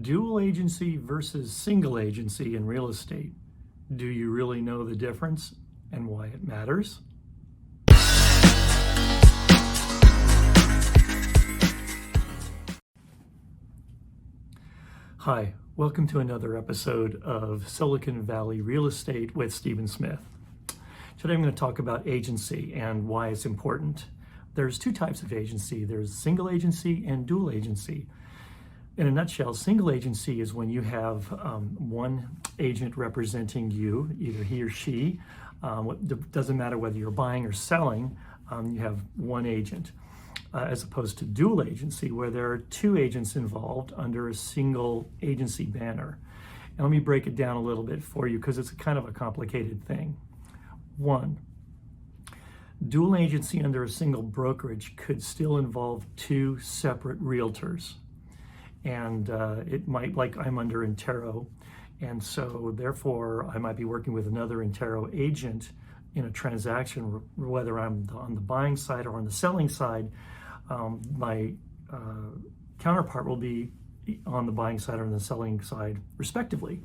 Dual agency versus single agency in real estate. Do you really know the difference and why it matters? Hi, welcome to another episode of Silicon Valley Real Estate with Stephen Smith. Today I'm going to talk about agency and why it's important. There's two types of agency. There's single agency and dual agency. In a nutshell, single agency is when you have one agent representing you, either he or she. It doesn't matter whether you're buying or selling, you have one agent, as opposed to dual agency, where there are two agents involved under a single agency banner. And let me break it down a little bit for you because it's kind of a complicated thing. One, dual agency under a single brokerage could still involve two separate realtors. And it might, like I'm under Intero, and so therefore I might be working with another Intero agent in a transaction, whether I'm on the buying side or on the selling side. My counterpart will be on the buying side or on the selling side, respectively.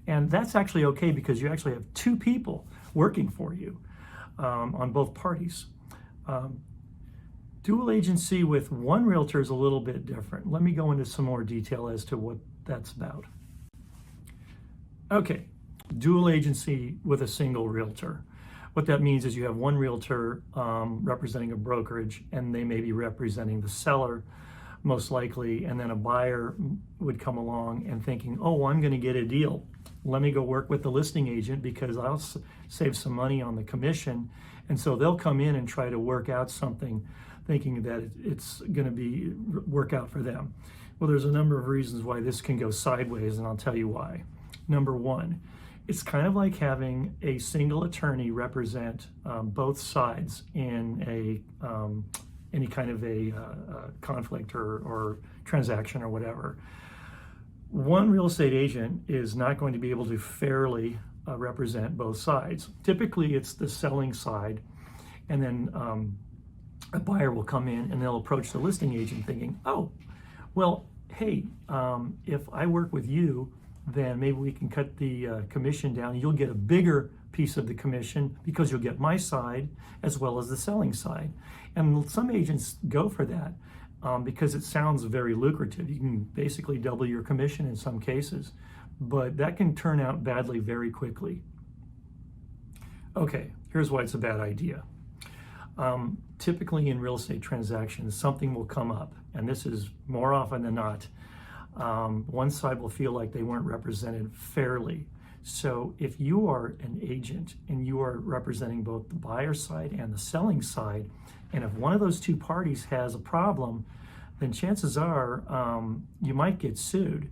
And that's actually okay because you actually have two people working for you on both parties. Dual agency with one realtor is a little bit different. Let me go into some more detail as to what that's about. Okay, dual agency with a single realtor. What that means is you have one realtor representing a brokerage, and they may be representing the seller, most likely, and then a buyer would come along and thinking, oh, I'm going to get a deal. Let me go work with the listing agent because I'll save some money on the commission. And so they'll come in and try to work out something thinking that it's going to work out for them. Well, there's a number of reasons why this can go sideways, and I'll tell you why. Number one, it's kind of like having a single attorney represent both sides in any kind of a conflict or transaction or whatever. One real estate agent is not going to be able to fairly represent both sides. Typically, it's the selling side, and then a buyer will come in and they'll approach the listing agent thinking, oh, well, hey, if I work with you, then maybe we can cut the commission down. You'll get a bigger piece of the commission because you'll get my side as well as the selling side. And some agents go for that because it sounds very lucrative. You can basically double your commission in some cases, but that can turn out badly very quickly. Okay, here's why it's a bad idea. Typically in real estate transactions, something will come up, and this is more often than not. One side will feel like they weren't represented fairly. So if you are an agent and you are representing both the buyer side and the selling side, and if one of those two parties has a problem, then chances are you might get sued.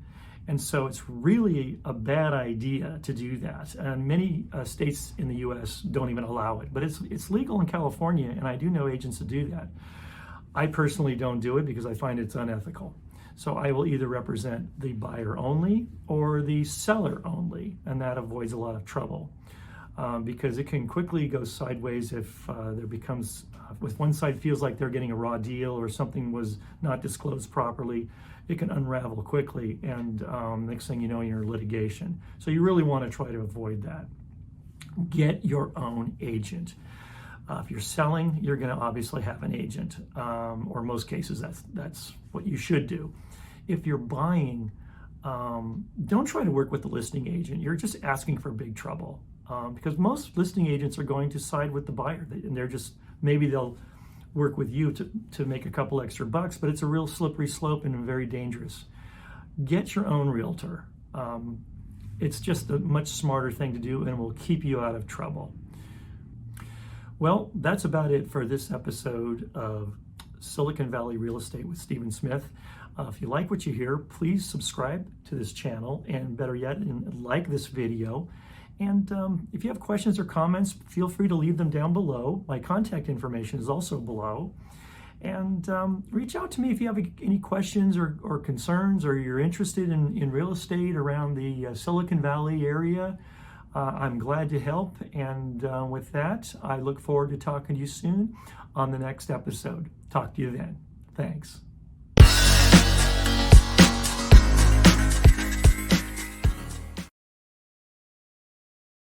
And so it's really a bad idea to do that. And many states in the US don't even allow it, but it's legal in California, and I do know agents that do that. I personally don't do it because I find it's unethical. So I will either represent the buyer only or the seller only, and that avoids a lot of trouble because it can quickly go sideways if there becomes, if one side feels like they're getting a raw deal or something was not disclosed properly, it can unravel quickly, and next thing you know, you're in litigation. So you really want to try to avoid that. Get your own agent. If you're selling, you're going to obviously have an agent, or most cases that's what you should do. If you're buying, don't try to work with the listing agent. You're just asking for big trouble because most listing agents are going to side with the buyer, and they're just, maybe they'll work with you to make a couple extra bucks, but it's a real slippery slope and very dangerous. Get your own realtor. It's just a much smarter thing to do and will keep you out of trouble. Well, that's about it for this episode of Silicon Valley Real Estate with Stephen Smith. If you like what you hear, please subscribe to this channel, and better yet, like this video. And if you have questions or comments, feel free to leave them down below. My contact information is also below. And reach out to me if you have any questions or concerns, or you're interested in real estate around the Silicon Valley area. I'm glad to help, and with that, I look forward to talking to you soon on the next episode. Talk to you then. Thanks.